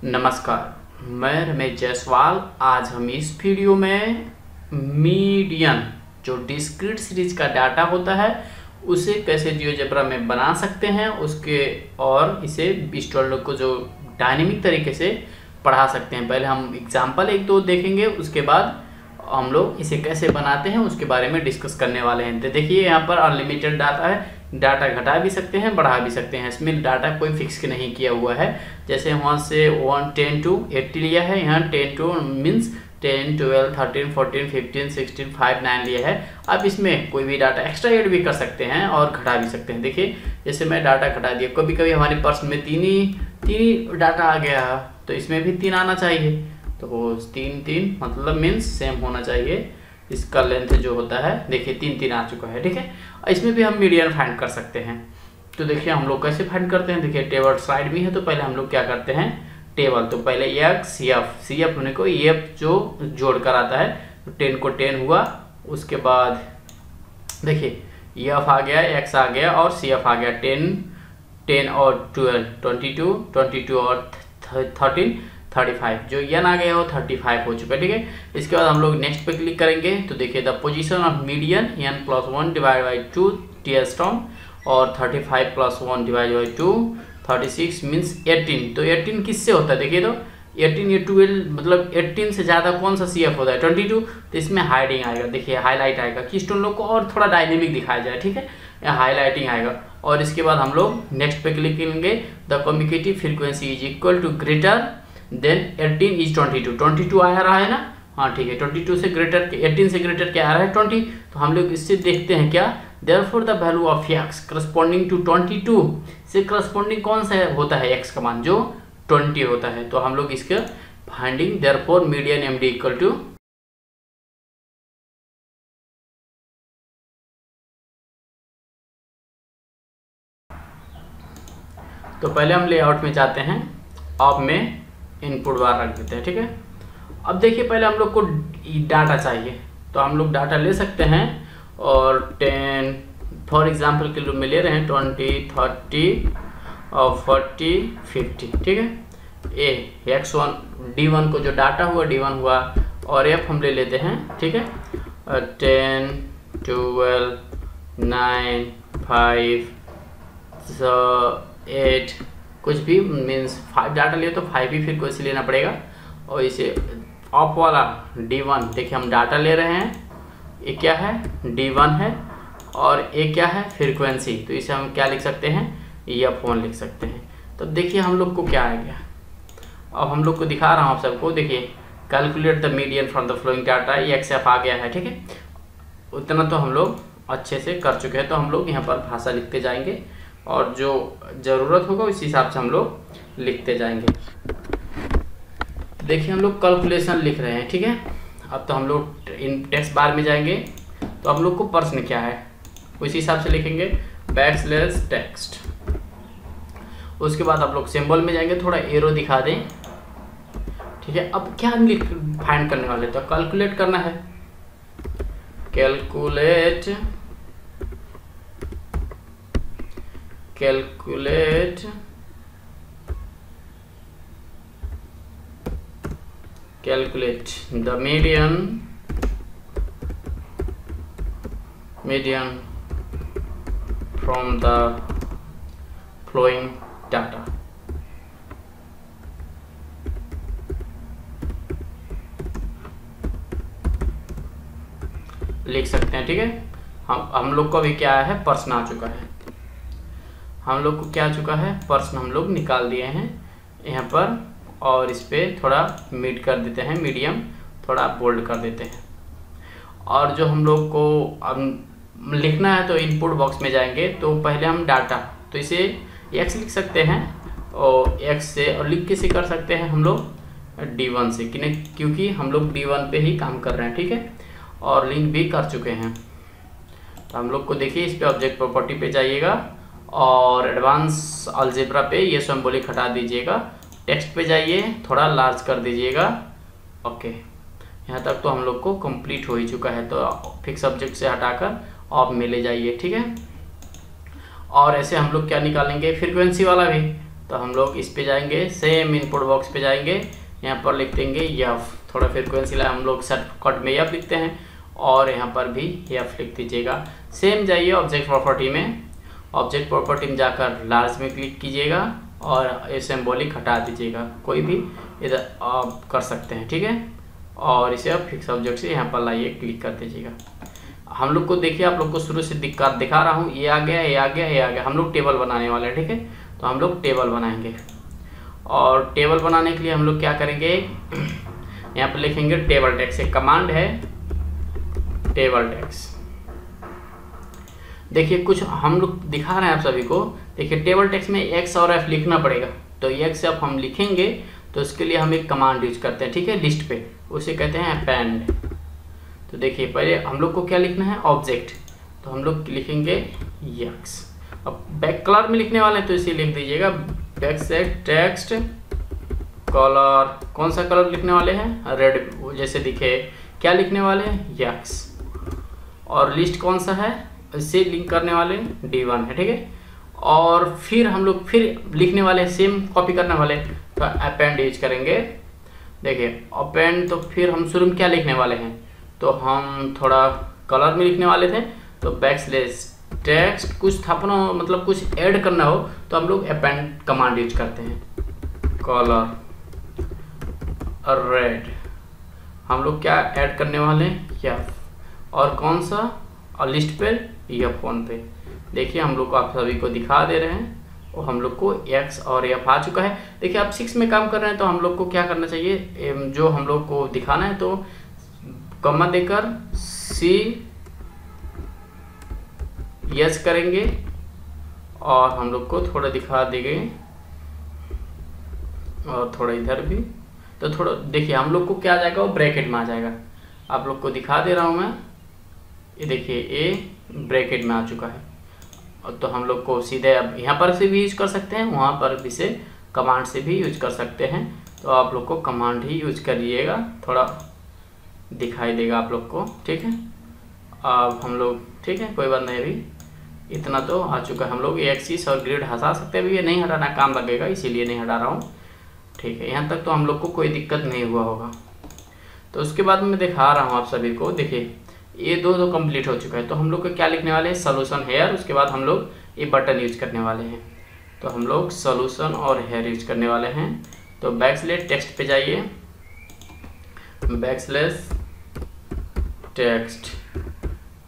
नमस्कार, मैं रमेश जायसवाल। आज हम इस वीडियो में मीडियन जो डिस्क्रीट सीरीज का डाटा होता है उसे कैसे जियोजेब्रा में बना सकते हैं उसके और इसे स्टूडेंट को जो डायनेमिक तरीके से पढ़ा सकते हैं। पहले हम एग्जांपल एक दो देखेंगे, उसके बाद हम लोग इसे कैसे बनाते हैं उसके बारे में डिस्कस करने वाले हैं। तो देखिए यहाँ पर अनलिमिटेड डाटा है, डाटा घटा भी सकते हैं बढ़ा भी सकते हैं, इसमें डाटा कोई फिक्स नहीं किया हुआ है। जैसे वहाँ से 10 to 80 लिया है, यहाँ 10 to मीन्स 10, 12, 13, 14, 15, 16, 5, 9 लिया है। अब इसमें कोई भी डाटा एक्स्ट्रा ऐड भी कर सकते हैं और घटा भी सकते हैं। देखिए जैसे मैं डाटा घटा दिया, कभी कभी हमारे पर्स में तीन ही डाटा आ गया, तो इसमें भी 3 आना चाहिए। तो 3 मतलब मीन्स सेम होना चाहिए। इसका लेंथ जो होता है देखिए 3 आ चुका है, ठीक है। इसमें भी हम मीडियन फाइंड कर सकते हैं। तो देखिए हम लोग कैसे फाइंड करते हैं। देखिए टेबल साइड में है, तो पहले हम लोग क्या करते हैं, टेबल तो पहले सी एफ होने को एफ जो जोड़ कर आता है, तो 10 को 10 हुआ। उसके बाद देखिए एफ आ गया, एक्स आ गया और सी एफ आ गया। 10 और 12 22 और 13 35, जो एन आ गया वो 35 हो चुका है, ठीक है। इसके बाद हम लोग नेक्स्ट पे क्लिक करेंगे तो देखिए the position of median n+1 divide by 2 ts term और 35 + 1 डिवाइड बाई 2 36 मीन्स 18। तो 18 किससे होता है देखिए, तो 18 ये 12 मतलब 18 से ज़्यादा कौन सा सी एफ होता है 22। तो इसमें हाइडिंग आएगा, देखिए हाईलाइट आएगा कि स्टूडेंट लोग को और थोड़ा डायनेमिक दिखाया जाए, ठीक है। यहाँ हाईलाइटिंग आएगा और इसके बाद हम लोग नेक्स्ट पे क्लिक करेंगे the communicative frequency is equal to greater than 18 is 22 आ रहा है ना, हाँ ठीक है। 22 से ग्रेटर 18 से ग्रेटर क्या आ रहा है 20। तो हम लोग इससे देखते हैं क्या, therefore the value of x corresponding to 22 से करस्पॉन्डिंग कौन सा होता है x का मान जो 20 होता है। तो हम लोग इसके finding therefore median MD equal to, तो पहले हम लेआउट में जाते हैं, अब में इनपुट बार रख देते हैं, ठीक है। अब देखिए पहले हम लोग को डाटा चाहिए, तो हम लोग डाटा ले सकते हैं और 10 फॉर एग्जांपल के रूप में ले रहे हैं 20, 30 और 40, 50, ठीक है। x1 d1 को जो डाटा हुआ d1 हुआ और f हम ले लेते हैं, ठीक है। 10, 12, 9, 5, 8 कुछ भी मीन्स 5 डाटा लिए तो 5 ही फिर को इसे लेना पड़ेगा। और इसे ऑफ वाला d1 देखिए हम डाटा ले रहे हैं, ये क्या है d1 है और ये क्या है फ्रीक्वेंसी, तो इसे हम क्या लिख सकते हैं f1 लिख सकते हैं। तब देखिए हम लोग को क्या आ गया, अब हम लोग को दिखा रहा हूँ आप सबको। देखिए calculate the median from the flowing data, ये XF आ गया है, ठीक है। उतना तो हम लोग अच्छे से कर चुके हैं। तो हम लोग यहाँ पर भाषा लिखते जाएंगे और जो ज़रूरत होगा उस हिसाब से हम लोग लिखते जाएंगे। देखिए हम लोग कैलकुलेशन लिख रहे हैं, ठीक है। अब तो हम लोग इन टेक्स्ट बार में जाएंगे, तो हम लोग को प्रश्न क्या है उसी हिसाब से लिखेंगे \text। उसके बाद आप लोग सिंबल में जाएंगे, थोड़ा एरो दिखा दें, ठीक है। अब क्या हम फाइंड करने वाले, तो कैलकुलेट करना है, calculate the median from the flowing data। लिख सकते हैं, ठीक है। हम लोग को अभी क्या है प्रश्न आ चुका है, हम लोग को क्या आ चुका है प्रश्न हम लोग निकाल दिए हैं यहाँ पर। और इस पर थोड़ा मिड कर देते हैं, मीडियम थोड़ा बोल्ड कर देते हैं। और जो हम लोग को अब लिखना है तो इनपुट बॉक्स में जाएंगे, तो पहले हम डाटा, तो इसे x लिख सकते हैं और x से और लिख के से कर सकते हैं हम लोग d1 से, क्योंकि हम लोग d1 पे ही काम कर रहे हैं, ठीक है। और लिंक भी कर चुके हैं। तो हम लोग को देखिए इस पे ऑब्जेक्ट प्रॉपर्टी पे जाइएगा और एडवांस अलजेब्रा पे ये सिंबॉलिक हटा दीजिएगा, टेक्स्ट पे जाइए थोड़ा लार्ज कर दीजिएगा, ओके। यहाँ तक तो हम लोग को कंप्लीट हो ही चुका है। तो फिक्स ऑब्जेक्ट से हटाकर ऑफ में ले जाइए, ठीक है। और ऐसे हम लोग क्या निकालेंगे फ्रीक्वेंसी वाला भी, तो हम लोग इस पे जाएंगे, सेम इनपुट बॉक्स पे जाएंगे, यहाँ पर लिख देंगे यफ, थोड़ा फ्रीक्वेंसी ला हम लोग शॉर्टकट में यफ लिखते हैं और यहाँ पर भी यफ लिख दीजिएगा। सेम जाइए ऑब्जेक्ट प्रॉपर्टी में, ऑब्जेक्ट प्रॉपर्टी में जाकर लार्ज में क्लिक कीजिएगा और सिंबॉलिक हटा दीजिएगा, कोई भी इधर आप कर सकते हैं, ठीक है। और इसे आप फिक्स ऑब्जेक्ट से यहाँ पर लाइए, क्लिक कर दीजिएगा। हम लोग को देखिए, आप लोग को शुरू से दिखा रहा हूँ, ये आ गया, ये आ गया, ये आ गया। हम लोग टेबल बनाने वाले हैं, ठीक है। तो हम लोग टेबल बनाएंगे और टेबल बनाने के लिए हम लोग क्या करेंगे, यहाँ पर लिखेंगे टेबल टेक्स्ट, एक कमांड है टेबल टेक्स्ट। देखिए कुछ हम लोग दिखा रहे हैं आप सभी को। देखिए टेबल टेक्स्ट में एक्स और एफ लिखना पड़ेगा, तो एक्स एफ हम लिखेंगे तो इसके लिए हम एक कमांड यूज करते हैं, ठीक है, लिस्ट पे, उसे कहते हैं अपेंड। तो देखिए पहले हम लोग को क्या लिखना है, ऑब्जेक्ट, तो हम लोग लिखेंगे एक्स। अब बैक कलर में लिखने वाले हैं तो इसे लिख दीजिएगा बैक से टेक्स्ट कलर, कौन सा कलर लिखने वाले हैं, रेड जैसे दिखे। क्या लिखने वाले हैं, एक्स। और लिस्ट कौन सा है, इससे लिंक करने वाले D1 है, ठीक है। और फिर हम लोग फिर लिखने वाले सेम कॉपी करने वाले, तो अपेंड यूज करेंगे। देखिए अपेंड, तो फिर हम शुरू में क्या लिखने वाले हैं, तो हम थोड़ा कलर में लिखने वाले थे, तो बैकस्लैश टेक्स्ट, कुछ था अपना मतलब कुछ ऐड करना हो तो हम लोग अपेंड कमांड यूज करते हैं। कलर रेड, हम लोग क्या ऐड करने वाले हैं, यफ। और कौन सा, और लिस्ट पे यफ फोन पे। देखिए हम लोग को आप सभी को दिखा दे रहे हैं और हम लोग को एक्स और एफ आ चुका है। देखिए आप 6 में काम कर रहे हैं तो हम लोग को क्या करना चाहिए, जो हम लोग को दिखाना है तो कॉमा देकर सी यस करेंगे और हम लोग को थोड़ा दिखा देंगे और थोड़ा इधर भी, तो थोड़ा देखिए हम लोग को क्या आ जाएगा, वो ब्रैकेट में आ जाएगा। आप लोग को दिखा दे रहा हूँ मैं, ये देखिए ए ब्रैकेट में आ चुका है। और तो हम लोग को सीधे अब यहाँ पर से भी यूज कर सकते हैं, वहाँ पर भी से कमांड से भी यूज कर सकते हैं। तो आप लोग को कमांड ही यूज करिएगा, थोड़ा दिखाई देगा आप लोग को, ठीक है। अब हम लोग, ठीक है, कोई बात नहीं, अभी इतना तो आ चुका है। हम लोग एक्सिस और ग्रिड हटा सकते हैं, अभी ये नहीं हटाना काम लगेगा, इसीलिए नहीं हटा रहा हूँ, ठीक है। यहाँ तक तो हम लोग को कोई दिक्कत नहीं हुआ होगा। तो उसके बाद मैं दिखा रहा हूँ आप सभी को, देखिए ये दो कंप्लीट हो चुका है। तो हम लोग को क्या लिखने वाले हैं, सोल्यूशन हेयर, उसके बाद हम लोग ये बटन यूज करने वाले हैं। तो हम लोग सोल्यूशन और हेयर यूज करने वाले हैं। तो बैकस्लैश टेक्स्ट पे जाइए, बैकस्लैश टेक्स्ट,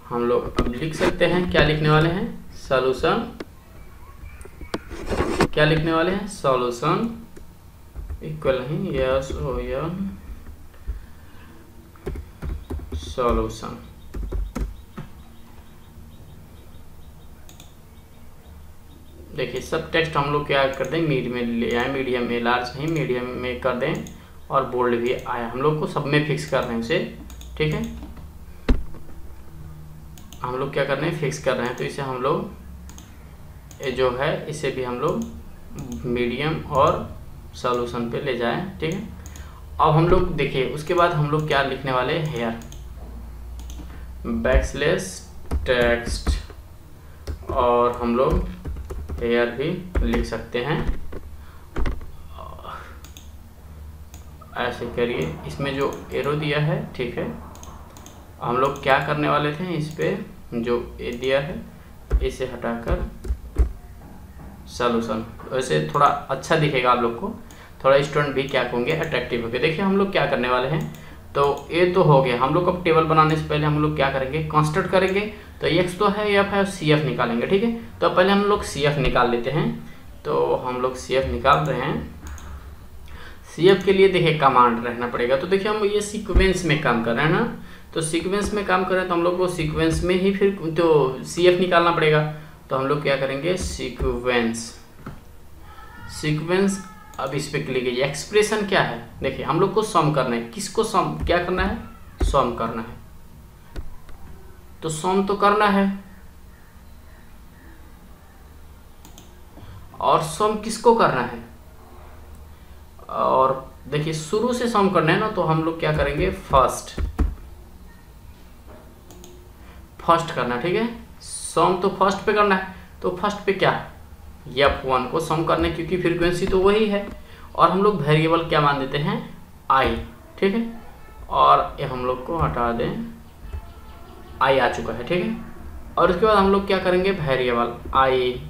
हम लोग अब लिख सकते हैं क्या लिखने वाले हैं, सोल्यूशन, क्या लिखने वाले हैं, सोल्यूशन इक्वल नहीं, यस ओ यन सॉल्यूशन। देखिए सब टेक्स्ट हम लोग क्या कर दें, मीडियम में ले आए, मीडियम में, लार्ज नहीं मीडियम में कर दें, और बोल्ड भी आया। हम लोग को सब में फिक्स कर रहे हैं उसे, ठीक है। हम लोग क्या कर रहे हैं, फिक्स कर रहे हैं। तो इसे हम लोग ये जो है इसे भी हम लोग मीडियम और सॉल्यूशन पे ले जाएं, ठीक है। अब हम लोग देखिए उसके बाद हम लोग क्या लिखने वाले हैं, हेयर, बैकस्लैश टेक्स्ट, और हम लोग हेयर भी लिख सकते हैं। ऐसे करिए, इसमें जो एरो दिया है, ठीक है, हम लोग क्या करने वाले थे, इस पे जो ए दिया है इसे हटाकर सॉल्यूशन, वैसे थोड़ा अच्छा दिखेगा आप लोग को, थोड़ा स्टूडेंट भी क्या होंगे, अट्रैक्टिव होंगे। देखिए हम लोग क्या करने वाले हैं, तो ये तो हो गया। हम लोग अब टेबल बनाने से पहले हम लोग क्या करेंगे, कंस्ट्रक्ट करेंगे। तो एक्स तो है, एफ है, और सी एफ निकालेंगे, ठीक है। तो पहले हम लोग सी एफ निकाल लेते हैं। तो हम लोग सी एफ निकाल रहे हैं। सी एफ के लिए देखिए कमांड रहना पड़ेगा। तो देखिए हम ये सीक्वेंस में काम कर रहे हैं ना, तो सीक्वेंस में काम कर रहे हैं तो हम लोग को सीक्वेंस में ही फिर तो सी एफ निकालना पड़ेगा। तो हम लोग क्या करेंगे, सीक्वेंस, सीक्वेंस। अब इस पे क्लिक कीजिए। एक्सप्रेशन क्या है, देखिए हम लोग को सम करना है। किसको सम, क्या करना है, सम करना है। तो सम तो करना है, और सम किसको करना है, और देखिए शुरू से सम करना है ना, तो हम लोग क्या करेंगे, फर्स्ट करना, ठीक है। सम तो फर्स्ट पे करना है, तो फर्स्ट पे क्या, F1 को सम करने, क्योंकि फ्रीक्वेंसी तो वही है। और हम लोग वेरिएबल क्या मान देते हैं, आई, ठीक है। और ये हम लोग को हटा दें, आई आ चुका है, ठीक है। और उसके बाद हम लोग क्या करेंगे, variable I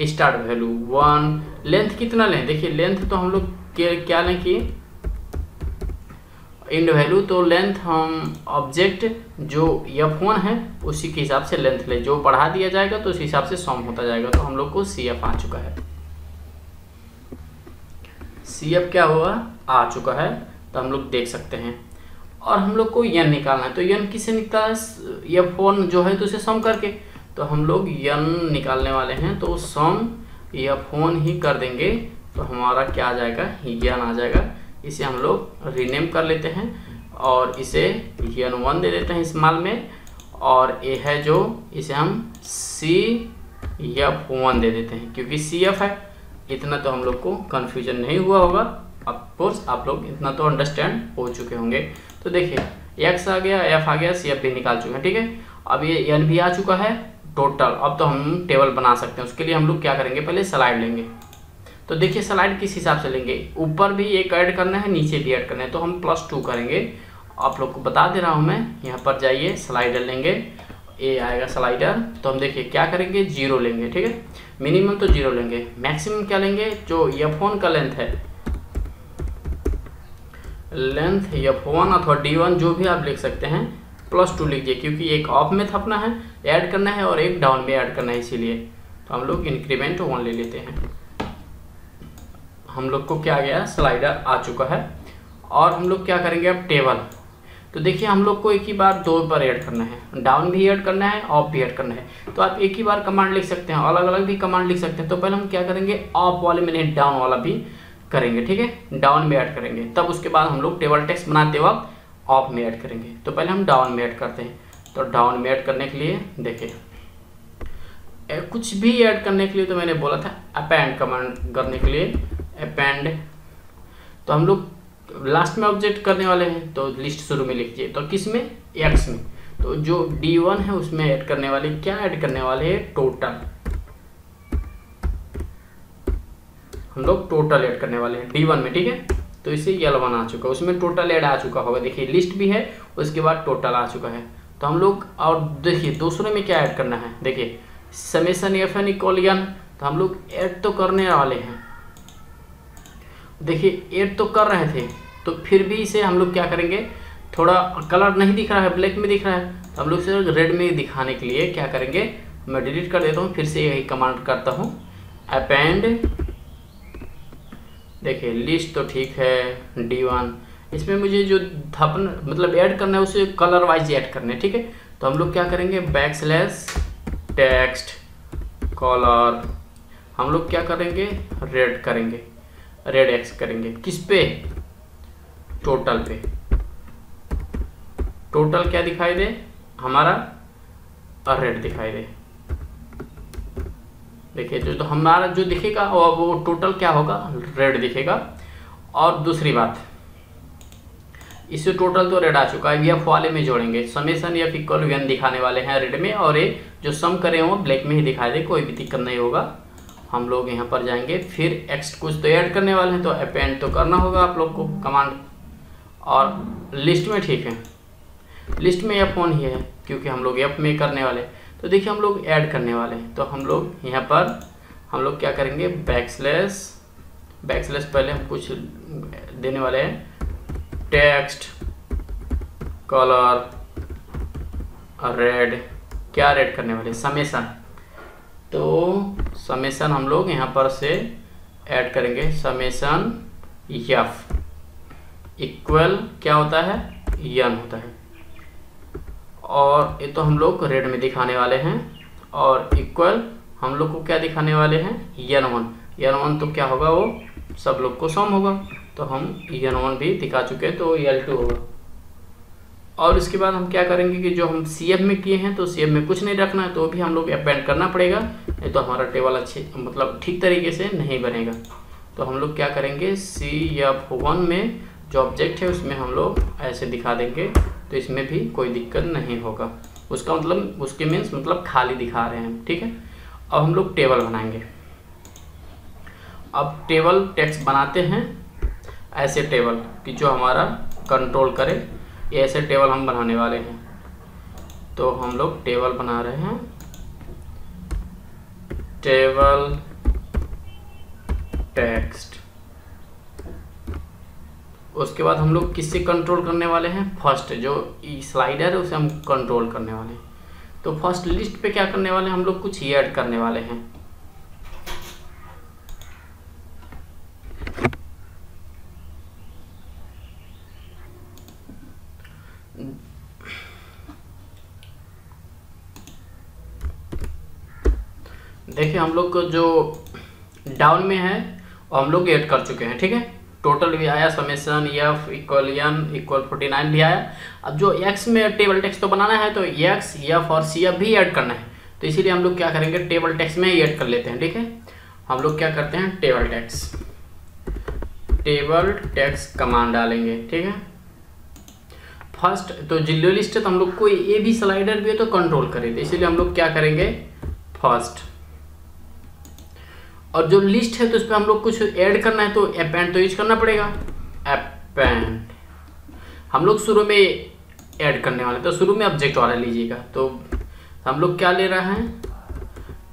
start value 1, length कितना लें, देखिए लेंथ तो हम लोग क्या लें कि इंड वैल्यू, तो लेंथ हम ऑब्जेक्ट जो F1 है उसी के हिसाब से लेंथ ले, जो बढ़ा दिया जाएगा तो उस हिसाब से सम होता जाएगा। तो हम लोग को CF आ चुका है, CF क्या हुआ, आ चुका है, तो हम लोग देख सकते हैं। और हम लोग को n निकालना है, तो n किससे निकलता है, F1 जो है तो उसे सम करके, तो हम लोग n निकालने वाले हैं, तो सम F1 ही कर देंगे, तो हमारा क्या आ जाएगा, n आ जाएगा। इसे हम लोग रीनेम कर लेते हैं और इसे n1 दे देते हैं स्मॉल में, और ये है जो इसे हम CF1 दे देते हैं, क्योंकि CF है। इतना तो हम लोग को कन्फ्यूजन नहीं हुआ होगा, ऑफ कोर्स आप लोग इतना तो अंडरस्टैंड हो चुके होंगे। तो देखिए x आ गया, f आ गया, CF भी निकाल चुके हैं, ठीक है। अब ये n भी आ चुका है टोटल। अब तो हम टेबल बना सकते हैं, उसके लिए हम लोग क्या करेंगे, पहले स्लाइड लेंगे। तो देखिए स्लाइड किस हिसाब से लेंगे, ऊपर भी एक ऐड करना है, नीचे भी ऐड करना है, तो हम +2 करेंगे। आप लोग को बता दे रहा हूँ मैं, यहाँ पर जाइए स्लाइडर लेंगे, ये आएगा स्लाइडर, तो हम देखिए क्या करेंगे, 0 लेंगे, ठीक है। मिनिमम तो 0 लेंगे, मैक्सिमम क्या लेंगे, जो F1 का लेंथ है, लेंथ F1 अथवा D1 जो भी आप लिख सकते हैं, +2 लीजिए, क्योंकि एक ऑफ में थपना है, ऐड करना है, और एक डाउन में ऐड करना है, इसीलिए तो हम लोग इंक्रीमेंट 1 ले लेते हैं। हम लोग को क्या आ गया, स्लाइडर आ चुका है। और हम लोग क्या करेंगे अब, टेबल। तो देखिए हम लोग को एक ही बार 2 बार ऐड करना है, डाउन भी ऐड करना है, ऑफ भी ऐड करना है। तो आप एक ही बार कमांड लिख सकते हैं, अलग अलग भी कमांड लिख सकते हैं। तो पहले हम क्या करेंगे, ऑफ वाले में नहीं, डाउन वाला भी करेंगे, ठीक है, डाउन में ऐड करेंगे। तब उसके बाद हम लोग टेबल टेक्स्ट बनाते वक्त ऑफ में ऐड करेंगे। तो पहले हम डाउन में ऐड करते हैं। तो डाउन में ऐड करने के लिए देखिए, कुछ भी ऐड करने के लिए तो मैंने बोला था अपेंड कमांड करने के लिए, अपेंड। तो हम लोग लास्ट में ऑब्जेक्ट करने वाले हैं, तो लिस्ट शुरू में लिखिए। तो किस में, x में। तो जो D1 है उसमें ऐड करने वाले, क्या ऐड करने वाले हैं, टोटल। हम लोग टोटल ऐड करने वाले हैं D1 में, ठीक है। तो इसे L1 आ चुका है, उसमें टोटल ऐड आ चुका होगा, देखिए लिस्ट भी है, उसके बाद टोटल आ चुका है। तो हम लोग, और देखिए दूसरे में क्या ऐड करना है, देखिए समेशन FN इक्वल n। तो हम लोग ऐड तो करने वाले हैं, देखिए ऐड तो कर रहे थे, तो फिर भी इसे हम लोग क्या करेंगे, थोड़ा कलर नहीं दिख रहा है, ब्लैक में दिख रहा है, तो हम लोग इसे रेड में दिखाने के लिए क्या करेंगे, मैं डिलीट कर देता हूँ, फिर से यही कमांड करता हूँ, अपेंड। देखिए लिस्ट तो ठीक है D1, इसमें मुझे जो धपन मतलब ऐड करना है उसे कलर वाइज ऐड करना है, ठीक है। तो हम लोग क्या करेंगे, \टेक्स्ट कलर, हम लोग क्या करेंगे, रेड करेंगे, रेड X करेंगे, किस पे, टोटल पे। टोटल क्या दिखाई दे हमारा, रेड दिखाई दे। देखिए जो तो हमारा जो दिखेगा वो टोटल क्या होगा, रेड दिखेगा। और दूसरी बात, इससे टोटल तो रेड आ चुका है, F वाले में जोड़ेंगे, समेशन F इक्वल n दिखाने वाले हैं रेड में, और ये जो सम करे वो ब्लैक में ही दिखाई दे, कोई भी दिक्कत नहीं होगा। हम लोग यहाँ पर जाएंगे, फिर x कुछ तो ऐड करने वाले हैं, तो अपेंड तो करना होगा आप लोग को कमांड। और लिस्ट में ठीक है, लिस्ट में F1 ही है, क्योंकि हम लोग F में करने वाले। तो देखिए हम लोग ऐड करने वाले हैं, तो हम लोग यहाँ पर हम लोग क्या करेंगे, बैकस्लैश पहले हम कुछ देने वाले हैं, टेक्स्ट कलर रेड, क्या रेड करने वाले, समेशन। तो समेशन हम लोग यहाँ पर से ऐड करेंगे, समेशन F इक्वल क्या होता है, n होता है। और ये तो हम लोग रेड में दिखाने वाले हैं, और इक्वल हम लोग को क्या दिखाने वाले हैं, n1 तो क्या होगा, वो सब लोग को सम होगा। तो हम n1 भी दिखा चुके हैं, तो L2 होगा। और इसके बाद हम क्या करेंगे कि जो हम CF में किए हैं, तो CF में कुछ नहीं रखना है, तो भी हम लोग अपेंड करना पड़ेगा, नहीं तो हमारा टेबल अच्छे मतलब ठीक तरीके से नहीं बनेगा। तो हम लोग क्या करेंगे, CF1 में जो ऑब्जेक्ट है उसमें हम लोग ऐसे दिखा देंगे, तो इसमें भी कोई दिक्कत नहीं होगा। उसका मतलब उसके मीन्स मतलब खाली दिखा रहे हैं, ठीक है। अब हम लोग टेबल बनाएंगे, अब टेबल टेक्स्ट बनाते हैं, ऐसे टेबल कि जो हमारा कंट्रोल करे, ये ऐसे टेबल हम बनाने वाले हैं। तो हम लोग टेबल बना रहे हैं, टेबल टेक्स्ट। उसके बाद हम लोग किससे कंट्रोल करने वाले हैं, फर्स्ट जो स्लाइडर है उसे हम कंट्रोल करने वाले हैं। तो फर्स्ट लिस्ट पे क्या करने वाले हैं, हम लोग कुछ ऐड करने वाले हैं। देखिए हम लोग को जो डाउन में है और हम लोग ऐड कर चुके हैं, ठीक है। टोटल भी आया, summation F equal N equal 49 भी आया। अब जो एक्स में टेबल टेक्स्ट तो बनाना है, तो एक्स एफ और सी एफ भी ऐड करना है। तो इसीलिए हम लोग क्या करेंगे, टेबल टेक्स्ट में ही ऐड कर लेते हैं, ठीक है। हम लोग क्या करते हैं, टेबल टेक्स्ट कमांड डालेंगे, ठीक है। फर्स्ट तो जिल्लो लिस्ट है, तो हम लोग को ये भी स्लाइडर भी है तो कंट्रोल करेंगे, इसीलिए हम लोग क्या करेंगे फर्स्ट। और जो लिस्ट है तो उस पर हम लोग कुछ ऐड करना है, तो अपेंड तो यूज करना पड़ेगा। अपेंड हम लोग शुरू में ऐड करने वाले, तो शुरू में ऑब्जेक्ट वाला लीजिएगा। तो हम लोग क्या ले रहे हैं,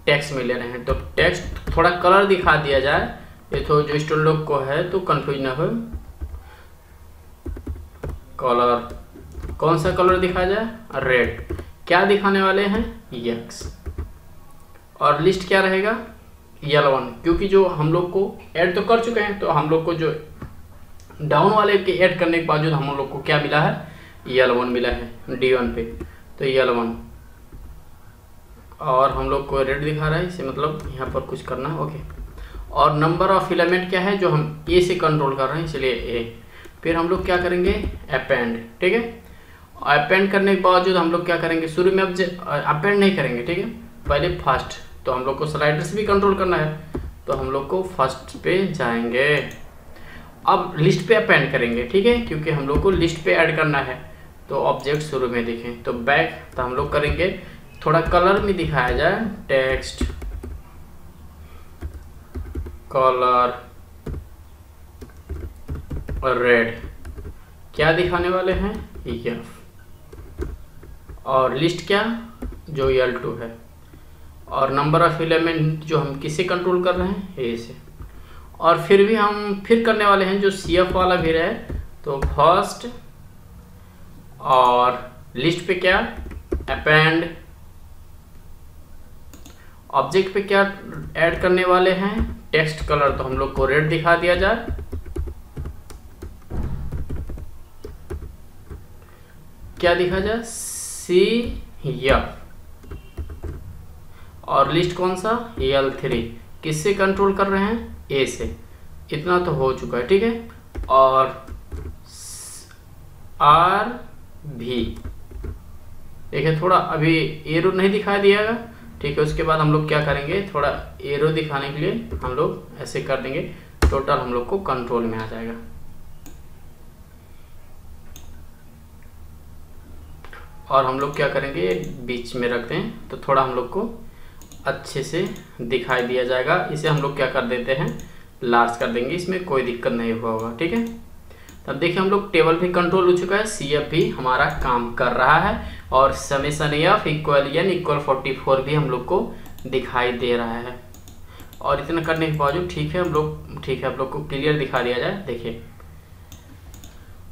टेक्स्ट में ले रहे हैं। तो टेक्स्ट थोड़ा कलर दिखा दिया जाए, ये तो जो स्टूडेंट लोग को है तो कंफ्यूज ना हो। कलर कौन सा कलर दिखाया जाए, रेड। क्या दिखाने वाले हैं, एक्स। और लिस्ट क्या रहेगा, येलो वन, क्योंकि जो हम लोग को ऐड तो कर चुके हैं, तो हम लोग को जो डाउन वाले के ऐड करने के बावजूद हम लोग को क्या मिला है, येलो वन मिला है D1 पे, तो येलो वन। और हम लोग को रेड दिखा रहा है, इसे मतलब यहाँ पर कुछ करना है, ओके। और नंबर ऑफ एलिमेंट क्या है, जो हम ए से कंट्रोल कर रहे हैं, इसलिए ए। फिर हम लोग क्या करेंगे, अपेंड, ठीक है। अपेंड करने के बावजूद हम लोग क्या करेंगे, शुरू में अपेंड नहीं करेंगे, ठीक है, पहले फर्स्ट। तो हम लोग को स्लाइडर से भी कंट्रोल करना है, तो हम लोग को फर्स्ट पे जाएंगे। अब लिस्ट पे अपेंड करेंगे, ठीक है, क्योंकि हम लोग को लिस्ट पे ऐड करना है, तो ऑब्जेक्ट शुरू में दिखें। तो बैक, तो हम लोग करेंगे थोड़ा कलर में दिखाया जाए, टेक्स्ट कलर और रेड। क्या दिखाने वाले हैं, एफ। और लिस्ट क्या, जो L2 है। और नंबर ऑफ एलिमेंट जो हम किससे कंट्रोल कर रहे हैं, ए से। और फिर भी हम फिर करने वाले हैं जो CF वाला भी रहे, तो फर्स्ट। और लिस्ट पे क्या, अपेंड। ऑब्जेक्ट पे क्या ऐड करने वाले हैं, टेक्स्ट कलर, तो हम लोग को रेड दिखा दिया जाए। क्या दिखा जाए, CF। और लिस्ट कौन सा, L3। किससे कंट्रोल कर रहे हैं, ए से। इतना तो हो चुका है, ठीक है। और RV देखिए, थोड़ा अभी एरो नहीं दिखा दिएगा, ठीक है। उसके बाद हम लोग क्या करेंगे, थोड़ा एरो दिखाने के लिए हम लोग ऐसे कर देंगे, टोटल हम लोग को कंट्रोल में आ जाएगा। और हम लोग क्या करेंगे, बीच में रखते हैं, तो थोड़ा हम लोग को अच्छे से दिखाई दिया जाएगा। इसे हम लोग क्या कर देते हैं, लार्ज कर देंगे, इसमें कोई दिक्कत नहीं हुआ होगा, ठीक है। तब देखिए हम लोग टेबल भी कंट्रोल हो चुका है, CF भी हमारा काम कर रहा है, और summation F equal N equal 44 भी हम लोग को दिखाई दे रहा है। और इतना करने के बावजूद ठीक है, हम लोग को क्लियर दिखा दिया जाए, देखिए।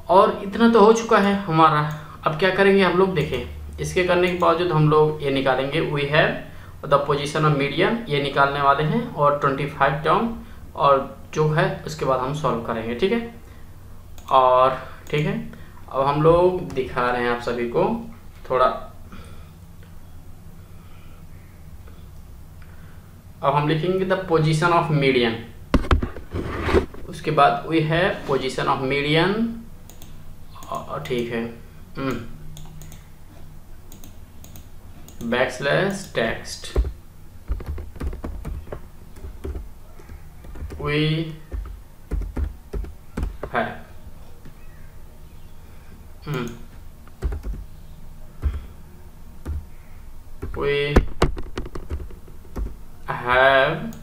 और इतना तो हो चुका है हमारा। अब क्या करेंगे हम लोग, देखें, इसके करने के बावजूद हम लोग ये निकालेंगे, we have the position of median, ये निकालने वाले हैं, और 25 टर्म, और जो है उसके बाद हम सॉल्व करेंगे, ठीक है। और ठीक है, अब हम लोग दिखा रहे हैं आप सभी को थोड़ा। अब हम लिखेंगे द पोजीशन ऑफ मीडियन, उसके बाद वी है पोजीशन ऑफ मीडियन, ठीक है, बैकस्लैश टेक्स्ट, वी है we have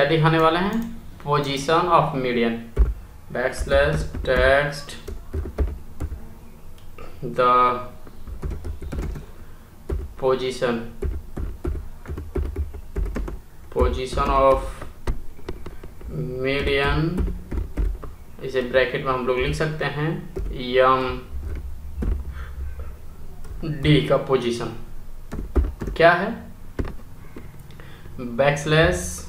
दिखाने वाले हैं, position of median, backslash text the position of median, इसे ब्रैकेट में हम लोग लिख सकते हैं यम डी का पोजीशन क्या है, बैकस्लैश,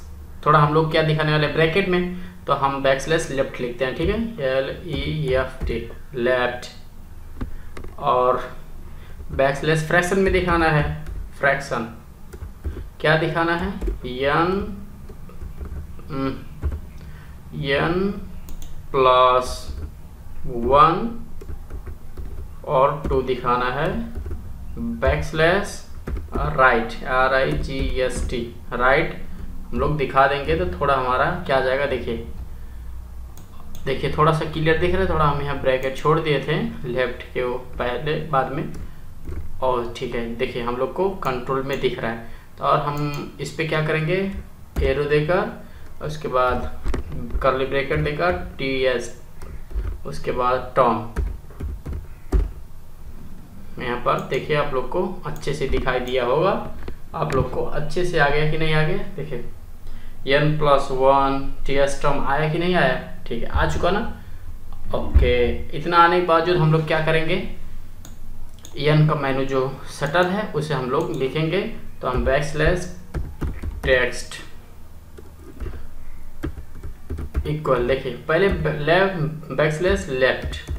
थोड़ा हम लोग क्या दिखाने वाले ब्रैकेट में, तो हम बैकस्लैश लेफ्ट लिखते हैं, ठीक है, LEFT लेफ्ट, और बैकस्लैश फ्रैक्शन में दिखाना है, फ्रैक्शन क्या दिखाना है, n प्लस 1 और 2 दिखाना है, बैकस्लैश राइट RIGST राइट हम लोग दिखा देंगे तो थोड़ा हमारा क्या आ जाएगा, देखिए थोड़ा सा क्लियर दिख रहा है, थोड़ा हम यहाँ ब्रैकेट छोड़ दिए थे लेफ्ट के वो पहले बाद में, और ठीक है देखिए हम लोग को कंट्रोल में दिख रहा है। तो और हम इस पे क्या करेंगे, एरो देकर, उसके बाद कर्ली ब्रैकेट देकर TS, उसके बाद टॉम, यहाँ पर देखिए आप लोग को अच्छे से दिखाई दिया होगा, आप लोग को अच्छे से आ गया कि नहीं आ गया, देखिए n+1 TS टर्म आया कि नहीं आया, ठीक है आ चुका ना। ओके, इतना आने के बावजूद हम लोग क्या करेंगे, n का मेनू जो शटल है उसे हम लोग लिखेंगे, तो हम बैकस्लैश टेक्स्ट इक्वल, देखिए पहले बैकस्लैश लेफ्ट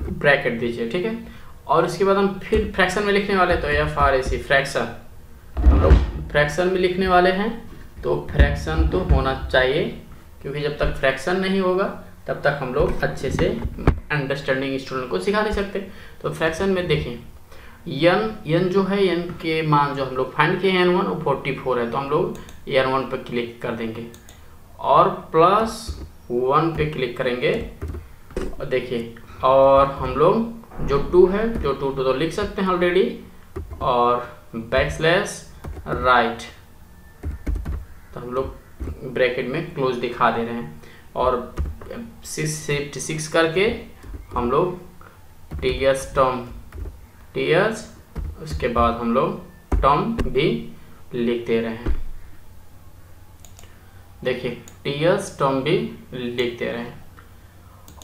ब्रैकेट दीजिए, ठीक है, और उसके बाद हम फिर फ्रैक्शन में लिखने वाले, तो FRAC फ्रैक्शन, हम लोग फ्रैक्शन में लिखने वाले हैं, तो फ्रैक्शन तो होना चाहिए, क्योंकि जब तक फ्रैक्शन नहीं होगा तब तक हम लोग अच्छे से अंडरस्टैंडिंग स्टूडेंट को सिखा नहीं सकते। तो फ्रैक्शन में देखिए n जो है, n के मान जो हम लोग फाइंड किए हैं n1 वो 44 है, तो हम लोग n1 पर क्लिक कर देंगे और +1 पे क्लिक करेंगे, और देखिए, और हम लोग जो 2 है, जो 2 तो लिख सकते हैं ऑलरेडी, और बैकस्लैश राइट, तो हम लोग ब्रैकेट में क्लोज दिखा दे रहे हैं, और 6 शिफ्ट करके हम लोग TS टर्म TS, उसके बाद हम लोग टर्म भी लिख दे रहे हैं, देखिए TS टर्म भी लिख दे रहे हैं,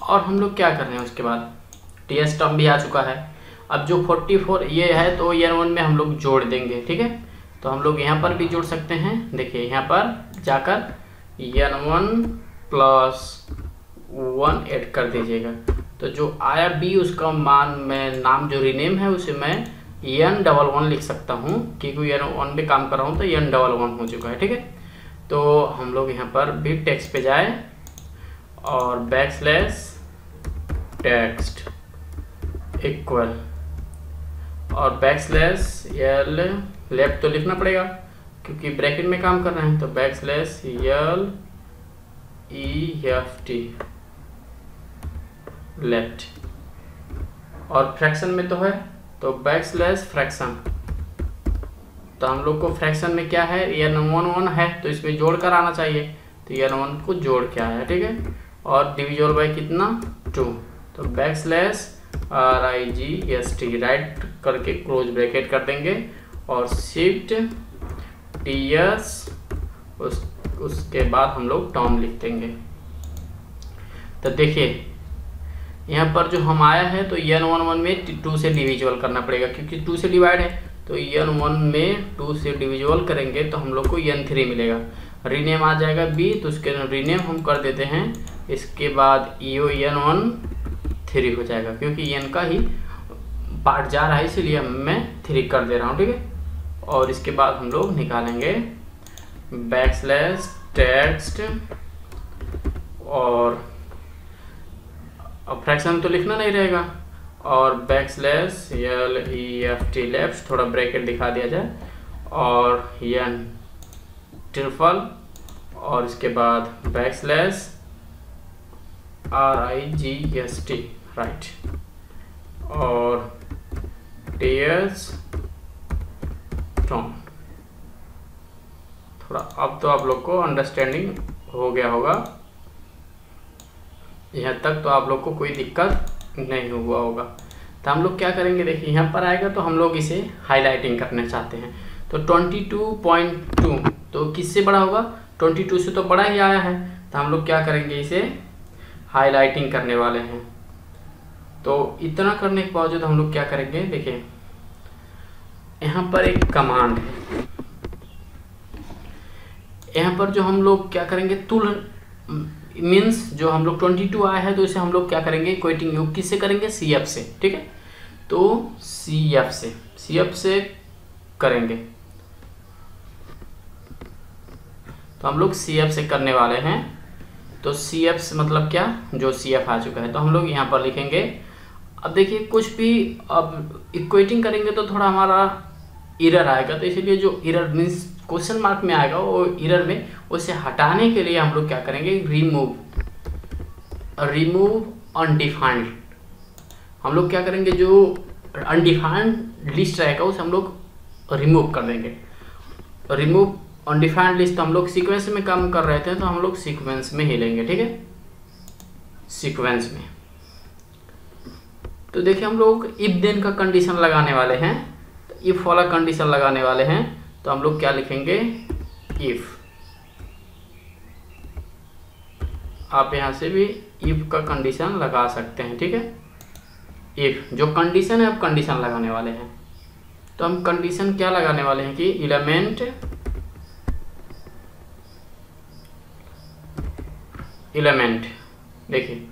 और हम लोग क्या कर रहे हैं, उसके बाद TS टर्म भी आ चुका है। अब जो 44 ये है तो n1 में हम लोग जोड़ देंगे, ठीक है, तो हम लोग यहाँ पर भी जोड़ सकते हैं, देखिए यहाँ पर जाकर n1 + 1 ऐड कर दीजिएगा, तो जो आया B उसका मान में नाम जो रीनेम है उसे मैं n11 लिख सकता हूँ, क्योंकि n1 पे काम कर रहा हूँ तो n11 हो चुका है, ठीक है। तो हम लोग यहाँ पर भी टेक्स्ट पे जाए और बैकस्लैश टेक्स्ट इक्वल, और बैकस्लैश लेफ्ट तो लिखना पड़ेगा क्योंकि ब्रैकेट में काम कर रहे हैं, तो बैकस्लैश LEFT लेफ्ट, और फ्रैक्शन में तो है तो बैकस्लैश फ्रैक्शन, तो हम लोग को फ्रैक्शन में क्या है, n1 है तो इसमें जोड़ कर आना चाहिए, तो n1 को जोड़ के आया, ठीक है, और डिविजल बाय कितना 2, तो बैकस्लैश RIGST राइट करके क्लोज ब्रैकेट कर देंगे, और शिफ्ट TS, उसके बाद हम लोग टर्म लिख देंगे। तो देखिए यहाँ पर जो हम आया है तो n11 में 2 से डिविजुअल करना पड़ेगा, क्योंकि 2 से डिवाइड है, तो n1 में 2 से डिविजुअल करेंगे तो हम लोग को n3 मिलेगा, रीनेम आ जाएगा B, तो उसके रीनेम हम कर देते हैं, इसके बाद n1 3 हो जाएगा, क्योंकि n का ही पार्ट जा रहा है इसीलिए मैं 3 कर दे रहा हूँ, ठीक है। और इसके बाद हम लोग निकालेंगे बैकस्लैश टेक्स्ट, और फ्रैक्शन तो लिखना नहीं रहेगा, और बैकस्लैश LEFT लेफ्ट, थोड़ा ब्रैकेट दिखा दिया जाए, और n ट्रिपल, और इसके बाद बैकस्लैश RIGST राइट, और TS टर्म, थोड़ा अब तो आप लोग को अंडरस्टैंडिंग हो गया होगा, यहाँ तक तो आप लोग को कोई दिक्कत नहीं हुआ होगा। तो हम लोग क्या करेंगे, देखिए यहाँ पर आएगा तो हम लोग इसे हाईलाइटिंग करना चाहते हैं। तो 22.2 तो किससे बड़ा होगा, 22 से तो बड़ा ही आया है। तो हम लोग क्या करेंगे, इसे हाईलाइटिंग करने वाले हैं। तो इतना करने के बावजूद हम लोग क्या करेंगे, देखिए यहाँ पर एक कमांड है, यहाँ पर जो हम लोग क्या करेंगे, तुल मीन्स जो हम लोग 22 आया है तो इसे हम लोग क्या करेंगे, इक्वेटिंग योग किससे करेंगे, CF से, ठीक है। तो CF से करेंगे। तो हम लोग CF से करने वाले हैं। तो CF से मतलब क्या, जो CF आ चुका है तो हम लोग यहाँ पर लिखेंगे। अब देखिए कुछ भी अब इक्वेटिंग करेंगे तो थोड़ा हमारा एरर आएगा, तो इसीलिए जो एरर मीन्स क्वेश्चन मार्क में आएगा वो एरर में, उसे हटाने के लिए हम लोग क्या करेंगे, रिमूव अनडिफाइंड। हम लोग क्या करेंगे, जो अनडिफाइंड लिस्ट रहेगा उसे हम लोग रिमूव कर देंगे। रिमूव अनडिफाइंड लिस्ट हम लोग सीक्वेंस में काम कर रहे थे तो हम लोग सीक्वेंस में ही लेंगे, ठीक है, सीक्वेंस में। तो देखिए हम लोग इफ देन का कंडीशन लगाने वाले हैं, तो इफ वाला कंडीशन लगाने वाले हैं। तो हम लोग क्या लिखेंगे, इफ। आप यहाँ से भी इफ का कंडीशन लगा सकते हैं, ठीक है। इफ जो कंडीशन है, अब कंडीशन लगाने वाले हैं। तो हम कंडीशन क्या लगाने वाले हैं कि एलिमेंट देखिए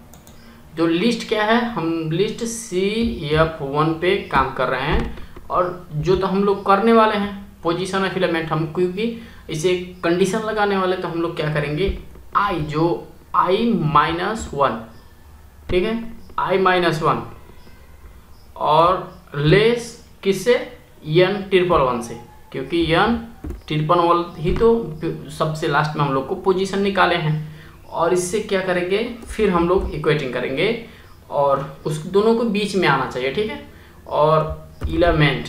जो लिस्ट क्या है, हम लिस्ट CF1 पे काम कर रहे हैं। और जो तो हम लोग करने वाले हैं पोजीशन ऑफ एलिमेंट, हम क्योंकि इसे कंडीशन लगाने वाले तो हम लोग क्या करेंगे, I जो I-1, ठीक है, I-1 और लेस किससे, N1 से, क्योंकि N1 ही तो सबसे लास्ट में हम लोग को पोजीशन निकाले हैं। और इससे क्या करेंगे, फिर हम लोग इक्वेटिंग करेंगे और उस दोनों को बीच में आना चाहिए, ठीक है। और एलिमेंट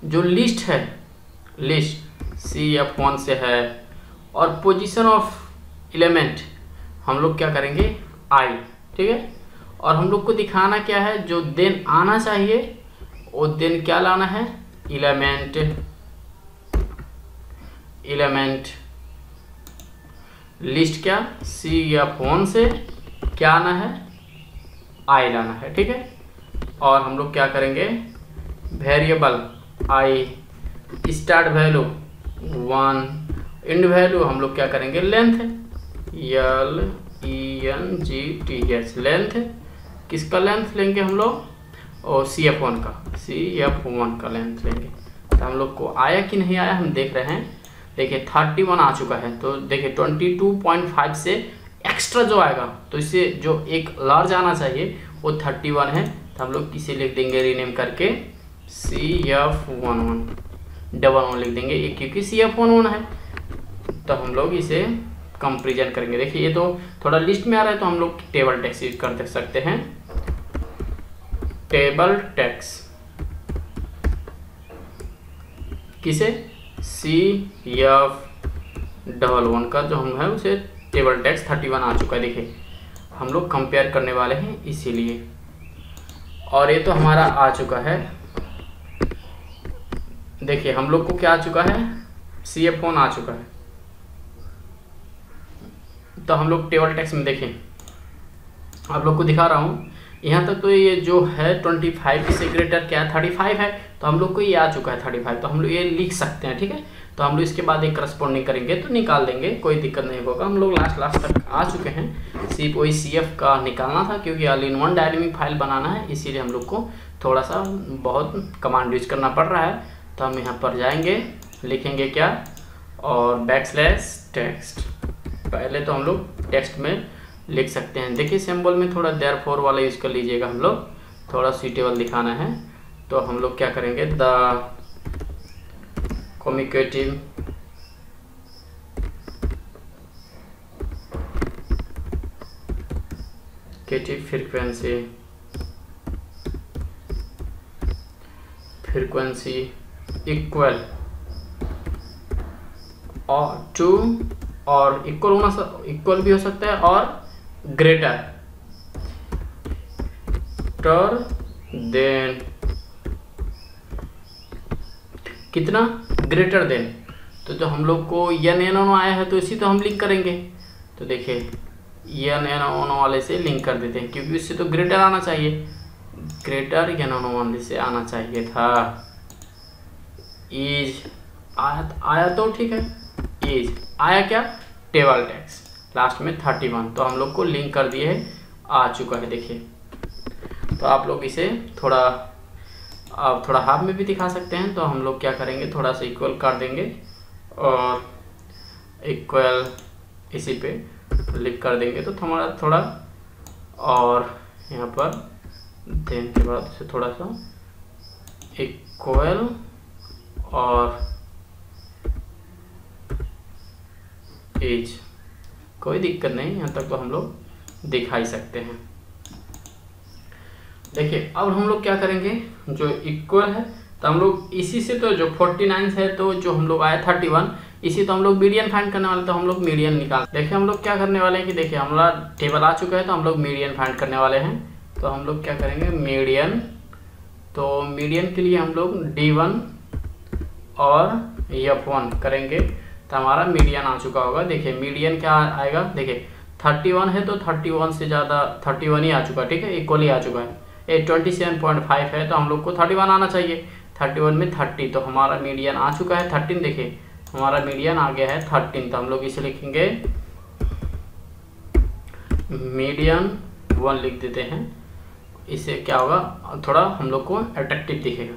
जो लिस्ट है, लिस्ट CF1 से है, और पोजीशन ऑफ एलिमेंट हम लोग क्या करेंगे, I, ठीक है। और हम लोग को दिखाना क्या है, जो देन आना चाहिए वो देन क्या लाना है, एलिमेंट लिस्ट क्या CF1 से क्या आना है, I लाना है, ठीक है। और हम लोग क्या करेंगे, variable I start value 1, and value हम लोग क्या करेंगे, लेंथ LENGTH, लेंथ किसका लेंथ लेंगे हम लोग, और CF1 का लेंथ लेंगे। तो हम लोग को आया कि नहीं आया हम देख रहे हैं। देखिए 31 आ चुका है। तो देखिए 22.5 से एक्स्ट्रा जो आएगा, तो इससे जो एक लार्ज आना चाहिए वो 31 है। तो हम लोग किसे लिख देंगे, रीनेम करके CF11 लिख देंगे, ये क्योंकि CF11 है। तो हम लोग इसे कंपेरिजन करेंगे। देखिए ये तो थोड़ा लिस्ट में आ रहा है तो हम लोग टेबल टेक्स्ट यूज कर सकते हैं, टेबल टेक्स्ट किसे, CF11 का जो हम है उसे टेबल टेक्स्ट 31 आ चुका है। देखिए हम लोग कंपेयर करने वाले हैं इसीलिए, और ये तो हमारा आ चुका है। देखिए हम लोग को क्या आ चुका है, CF1 आ चुका है। तो हम लोग टेबल टेक्स्ट में देखें, आप लोग को दिखा रहा हूँ यहाँ तक। तो ये जो है 25 से ग्रेटर क्या है, 35 है। तो हम लोग को ये आ चुका है 35, तो हम लोग ये लिख सकते हैं, ठीक है। तो हम लोग इसके बाद एक करस्पॉन्डिंग करेंगे तो निकाल देंगे, कोई दिक्कत नहीं होगा। हम लोग लास्ट तक आ चुके हैं। सिर्फ वही CF का निकालना था, क्योंकि all in one dynamic file बनाना है, इसीलिए हम लोग को थोड़ा सा बहुत कमांड यूज करना पड़ रहा है। तो हम यहाँ पर जाएंगे, लिखेंगे क्या, और \text। पहले तो हम लोग टेक्स्ट में लिख सकते हैं। देखिए सिंबल में थोड़ा therefore वाला यूज़ कर लीजिएगा, हम लोग थोड़ा सुइटेबल दिखाना है। तो हम लोग क्या करेंगे, द कम्यूटेटिव फ्रीक्वेंसी इक्वल और टू, और इक्वल भी हो सकता है और ग्रेटर देन कितना, ग्रेटर देन। तो जो हम लोग को एन एन आया है तो इसी तो हम लिंक करेंगे। तो देखिए एन एन वाले से लिंक कर देते हैं, क्योंकि इससे तो ग्रेटर आना चाहिए, ग्रेटर एन वाले से आना चाहिए था। इज आया तो ठीक है, इज आया क्या, टेबल टेक्स्ट लास्ट में 31, तो हम लोग को लिंक कर दिए है, आ चुका है। देखिए तो आप लोग इसे थोड़ा हाफ में भी दिखा सकते हैं। तो हम लोग क्या करेंगे, थोड़ा सा इक्वल कर देंगे और इक्वल इसी पे क्लिक कर देंगे तो हमारा थोड़ा, और यहाँ पर देन के बाद से थोड़ा सा इक्वल और एज, कोई दिक्कत नहीं, यहाँ तक तो हम लोग दिखा ही सकते हैं। देखिए अब हम लोग क्या करेंगे, जो इक्वल है तो हम लोग इसी से, तो जो 49 है तो जो हम लोग आया 31, इसी तो हम लोग मीडियन फाइंड करने वाले, तो हम लोग मीडियन निकाल। देखिए हम लोग क्या करने वाले हैं कि देखिए हमारा टेबल आ चुका है तो हम लोग मीडियन फाइंड करने वाले हैं। तो हम लोग क्या करेंगे, मीडियन, तो मीडियन के लिए हम लोग D1 और F1 करेंगे तो हमारा मीडियन आ चुका होगा। देखिए मीडियन क्या आएगा, देखिए 31 है तो 31 से ज़्यादा 31 ही आ चुका है, ठीक है, इक्वल ही आ चुका है। 27.5 है तो हम लोग को 31 आना चाहिए, 31 में 30, तो हमारा मीडियन आ चुका है 13। देखिए हमारा मीडियन आ गया है 13, तो हम लोग इसे लिखेंगे मीडियन 1 लिख देते हैं। इससे क्या होगा, थोड़ा हम लोग को अट्रैक्टिव दिखेगा।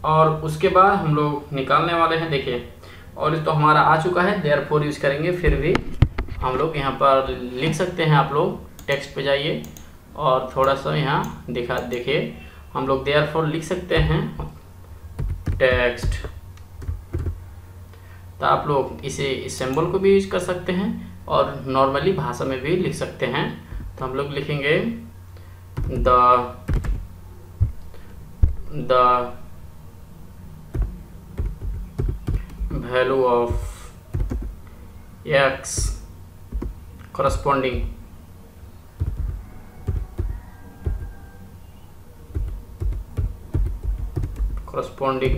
और उसके बाद हम लोग निकालने वाले हैं, देखिए, और तो हमारा आ चुका है, देयरफॉर यूज़ करेंगे। फिर भी हम लोग यहाँ पर लिख सकते हैं, आप लोग टेक्स्ट पे जाइए और थोड़ा सा यहाँ देखिए हम लोग देयरफॉर लिख सकते हैं टेक्स्ट। तो आप लोग इसे इस सिंबल को भी यूज कर सकते हैं और नॉर्मली भाषा में भी लिख सकते हैं। तो हम लोग लिखेंगे the value of x corresponding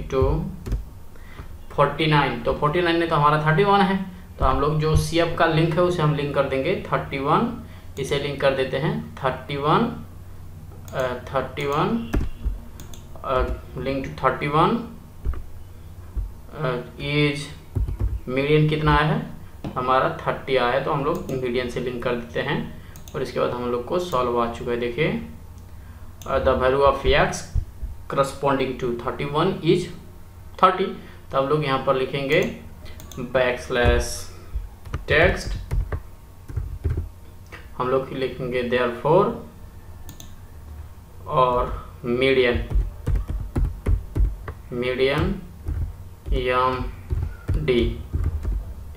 to 49, तो 49 में तो हमारा 31 है, तो हम लोग जो CF का लिंक है उसे हम लिंक कर देंगे 31, इसे लिंक कर देते हैं 31 लिंक टू 31 इज मीडियन कितना आया है, हमारा 30 आया है, तो हम लोग मीडियन से लिंक कर देते हैं। और इसके बाद हम लोग को सॉल्व आ चुका है। देखिए the value of x corresponding to 31 is 30, तो हम लोग यहाँ पर लिखेंगे \text, हम लोग लिखेंगे therefore और मीडियन MD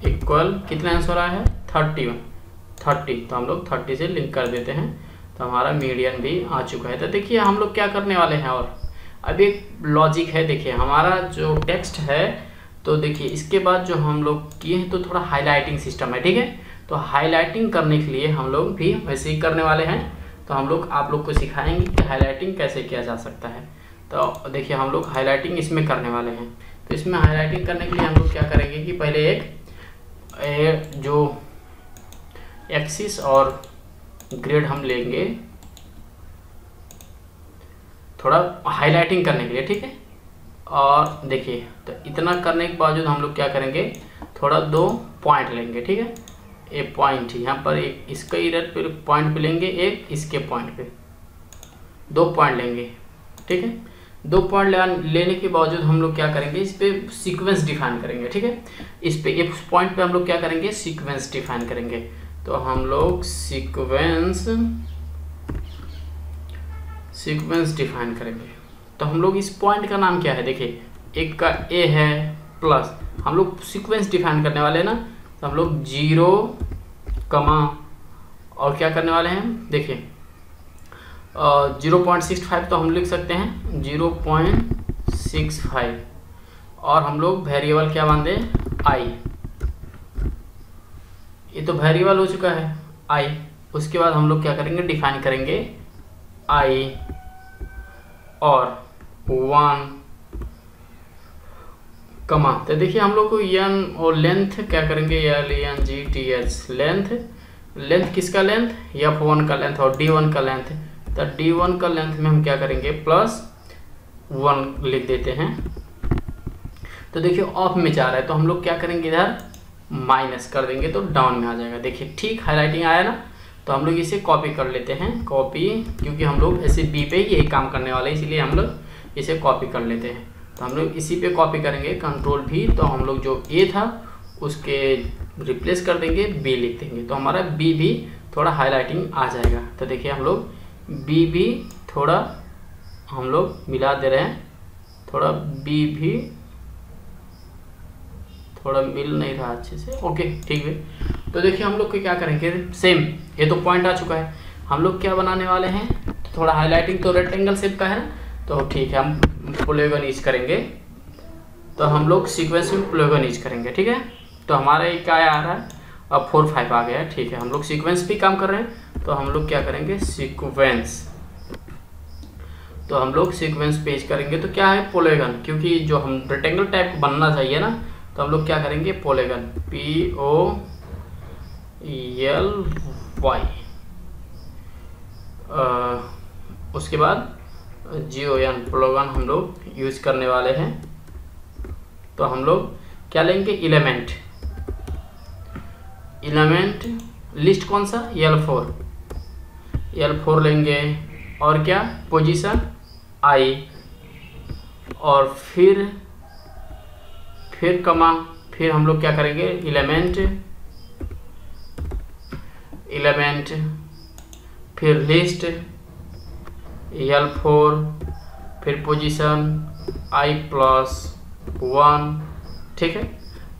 इक्वल कितना आंसर आया है 30, तो हम लोग 30 से लिंक कर देते हैं, तो हमारा मीडियन भी आ चुका है। तो देखिए हम लोग क्या करने वाले हैं, और अब एक लॉजिक है। देखिए हमारा जो टेक्स्ट है, तो देखिए इसके बाद जो हम लोग किए हैं तो थोड़ा हाईलाइटिंग सिस्टम है, ठीक है। तो हाईलाइटिंग करने के लिए हम लोग भी वैसे ही करने वाले हैं। तो हम लोग आप लोग को सिखाएंगे कि हाईलाइटिंग कैसे किया जा सकता है। तो देखिए हम लोग हाईलाइटिंग इसमें करने वाले हैं। तो इसमें हाईलाइटिंग करने के लिए हम लोग क्या करेंगे कि पहले एक जो एक्सिस और ग्रेड हम लेंगे थोड़ा हाईलाइटिंग करने के लिए, ठीक है। और देखिए तो इतना करने के बावजूद हम लोग क्या करेंगे, थोड़ा 2 पॉइंट लेंगे, ठीक है। एक पॉइंट यहाँ पर, एक इसका इधर पे पॉइंट पे लेंगे, एक इसके पॉइंट पे, 2 पॉइंट लेंगे, ठीक है। 2 पॉइंट लेने के बावजूद हम लोग क्या करेंगे, इस पे सीक्वेंस डिफाइन करेंगे, ठीक है। इस पे एक पॉइंट पे हम लोग क्या करेंगे, सीक्वेंस डिफाइन करेंगे। तो हम लोग सीक्वेंस डिफाइन करेंगे। तो हम लोग इस पॉइंट का नाम क्या है, देखिए एक का ए है प्लस, हम लोग सीक्वेंस डिफाइन करने वाले हैं ना, तो हम लोग 0, और क्या करने वाले हैं, देखिए 0.65 तो हम लिख सकते हैं 0.65 65 और हम लोग वेरिएबल क्या मान दें, आई। ये तो वेरिएबल हो चुका है आई। उसके बाद हम लोग क्या करेंगे, डिफाइन करेंगे आई और 1 कमा। तो देखिए हम लोग को एन और लेंथ क्या करेंगे, LENGTH लेंथ किसका लेंथ, F1 का लेंथ और D1 का लेंथ। तो D1 का लेंथ में हम क्या करेंगे +1 लिख देते हैं। तो देखिए ऑफ में जा रहा है तो हम लोग क्या करेंगे, इधर माइनस कर देंगे तो डाउन में आ जाएगा। देखिए ठीक हाईलाइटिंग आया ना। तो हम लोग इसे कॉपी कर लेते हैं, कॉपी, क्योंकि हम लोग ऐसे बी पे ही यही काम करने वाले हैं, इसलिए हम लोग इसे कॉपी कर लेते हैं। तो हम लोग इसी पे कॉपी करेंगे, कंट्रोल भी। तो हम लोग जो ए था उसके रिप्लेस कर देंगे, बी लिख देंगे, तो हमारा बी भी थोड़ा हाईलाइटिंग आ जाएगा। तो देखिए हम लोग बी भी थोड़ा हम लोग मिला दे रहे हैं, थोड़ा बी भी थोड़ा मिल नहीं रहा अच्छे से, ओके ठीक है। तो देखिए हम लोग क्या करेंगे, सेम, ये तो पॉइंट आ चुका है, हम लोग क्या बनाने वाले हैं, तो थोड़ा हाईलाइटिंग तो रेक्टेंगल शेप का है, तो ठीक है हम पॉलीगन यूज करेंगे। तो हम लोग सीक्वेंस में पॉलीगन यूज करेंगे, ठीक है। तो हमारा ये क्या आ रहा है, अब 4 5 आ गया है, ठीक है। हम लोग सीक्वेंस भी काम कर रहे हैं, तो हम लोग क्या करेंगे सीक्वेंस। तो हम लोग सीक्वेंस पेज करेंगे, तो क्या है पॉलीगन, क्योंकि जो हम रेक्टेंगल टाइप बनना चाहिए ना, तो हम लोग क्या करेंगे पॉलीगन, POLY। उसके बाद GON पॉलीगन हम लोग यूज करने वाले हैं। तो हम लोग क्या लेंगे, एलिमेंट लिस्ट कौन सा, L4 लेंगे, और क्या पोजीशन I, और फिर कमा, फिर हम लोग क्या करेंगे एलिमेंट, फिर लिस्ट L4, फिर पोजीशन I+1, ठीक है।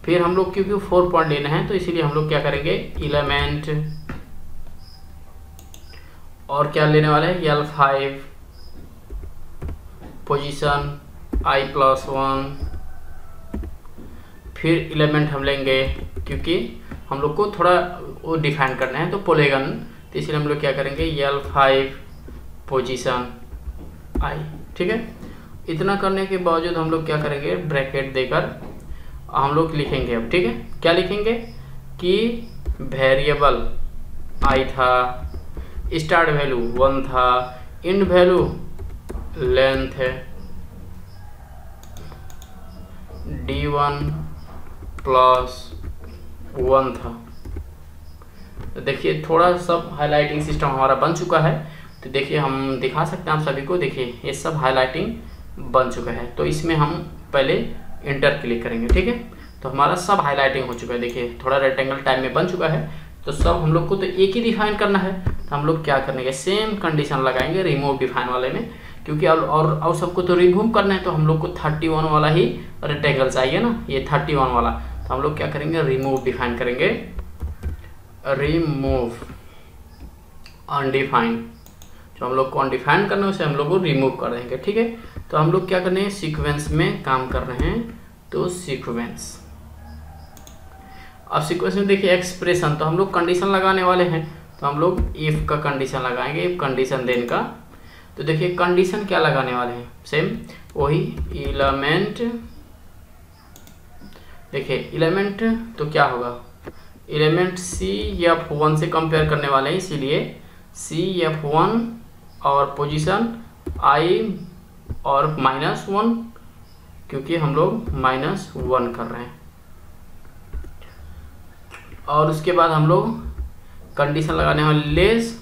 फिर हम लोग क्योंकि 4 पॉइंट लेना है तो इसीलिए हम लोग क्या करेंगे एलिमेंट, और क्या लेने वाले हैं L5, पोजीशन I+1, फिर एलिमेंट हम लेंगे, क्योंकि हम लोग को थोड़ा वो डिफाइन करना है तो पॉलीगन, तो इसलिए हम लोग क्या करेंगे L5 पोजीशन I, ठीक है। इतना करने के बावजूद हम लोग क्या करेंगे, ब्रैकेट देकर हम लोग लिखेंगे अब, ठीक है। क्या लिखेंगे कि वेरिएबल I था, स्टार्ट वैल्यू 1 था, एंड वैल्यू लेंथ है D1 +1 था। तो देखिए थोड़ा सब हाईलाइटिंग सिस्टम हमारा बन चुका है। तो देखिए हम दिखा सकते हैं आप सभी को, देखिए ये सब हाईलाइटिंग बन चुका है। तो इसमें हम पहले इंटर क्लिक करेंगे, ठीक है। तो हमारा सब हाईलाइटिंग हो चुका है, देखिए थोड़ा रेक्टेंगल टाइप में बन चुका है। तो सब हम लोग को तो एक ही डिफाइन करना है, तो हम लोग क्या करेंगे सेम कंडीशन लगाएंगे रिमूव डिफाइन वाले में, क्योंकि और सबको तो रिमूव करना है। तो हम लोग को 31 वाला ही रेक्टेंगल चाहिए ना, ये 31 वाला। तो हम लोग क्या करेंगे रिमूव डिफाइन करेंगे, रिमूव अनडिफाइन, जो हम लोग को अनडिफाइन करना है उसे हम लोग को रिमूव कर देंगे, ठीक है। तो हम लोग क्या करने हैं, सीक्वेंस में काम कर रहे हैं, तो सीक्वेंस। अब सीक्वेंस में देखिए एक्सप्रेशन, तो हम लोग कंडीशन लगाने वाले हैं, तो हम लोग इफ का कंडीशन लगाएंगे, इफ कंडीशन देन का। तो देखिए कंडीशन क्या लगाने वाले हैं, सेम वही एलिमेंट। देखिए एलिमेंट तो क्या होगा, एलिमेंट CF1 से कंपेयर करने वाले हैं, इसीलिए CF1 और पोजीशन I और -1, क्योंकि हम लोग -1 कर रहे हैं। और उसके बाद हम लोग कंडीशन लगाने वाले लेस